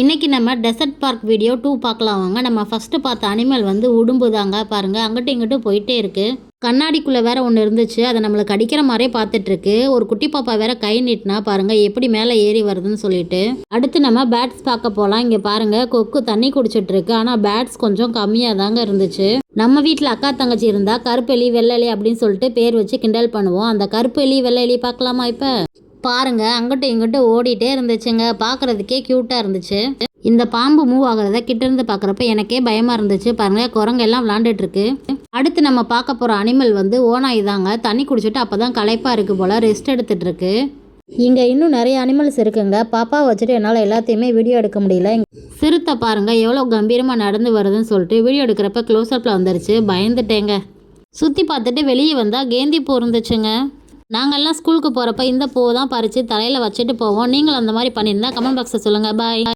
இன்றைக்கி நம்ம dessert park video 2 பார்க்கலாம் வாங்க. நம்ம ஃபஸ்ட்டு பார்த்த அனிமல் வந்து உடும்பு தாங்க. பாருங்கள், அங்கிட்டும் இங்கிட்டும் போயிட்டே இருக்குது. கண்ணாடிக்குள்ளே வேற ஒன்று இருந்துச்சு, அதை நம்மளுக்கு கடிக்கிற மாதிரியே பார்த்துட்ருக்கு. ஒரு குட்டி பாப்பா வேற கை நீட்டினா பாருங்கள் எப்படி மேலே ஏறி வருதுன்னு சொல்லிட்டு. அடுத்து நம்ம பேட்ஸ் பார்க்க போகலாம். இங்கே பாருங்கள், கொக்கு தண்ணி குடிச்சிட்ருக்கு. ஆனால் பேட்ஸ் கொஞ்சம் கம்மியாக தாங்க இருந்துச்சு. நம்ம வீட்டில் அக்கா தங்கச்சி இருந்தால் கருப்பெலி வெள்ளெலி அப்படின்னு சொல்லிட்டு பேர் வச்சு கிண்டல் பண்ணுவோம். அந்த கருப்பெலி வெள்ளெலி பார்க்கலாமா இப்போ? பாருங்க, அங்கிட்டும் இங்கிட்டும் ஓடிட்டே இருந்துச்சுங்க. பார்க்குறதுக்கே க்யூட்டாக இருந்துச்சு. இந்த பாம்பு மூவ் ஆகிறத கிட்டேருந்து பார்க்குறப்ப எனக்கே பயமாக இருந்துச்சு. பாருங்கள், குரங்கெல்லாம் விளாண்டுட்ருக்கு. அடுத்து நம்ம பார்க்க போகிற அனிமல் வந்து ஓநாய் தாங்க. தண்ணி குடிச்சிட்டு அப்போ தான் களைப்பாக இருக்குது போல், ரெஸ்ட் எடுத்துகிட்டு இருக்கு. இங்கே இன்னும் நிறைய அனிமல்ஸ் இருக்குங்க. பாப்பா வச்சுட்டு என்னால் எல்லாத்தையுமே வீடியோ எடுக்க முடியல. சிறுத்தை பாருங்கள் எவ்வளோ கம்பீரமாக நடந்து வருதுன்னு சொல்லிட்டு வீடியோ எடுக்கிறப்ப க்ளோஸ்அப்பில் வந்துருச்சு. பயந்துட்டேங்க. சுற்றி பார்த்துட்டு வெளியே வந்தால் கேந்தி பூ இருந்துச்சுங்க. நாங்கள்லாம் ஸ்கூலுக்கு போகிறப்ப இந்த பூவை தான் பறித்து தலையில் வச்சுட்டு போவோம். நீங்களும் அந்த மாதிரி பண்ணியிருந்தா கமெண்ட் பாக்ஸில் சொல்லுங்கள். பாய்.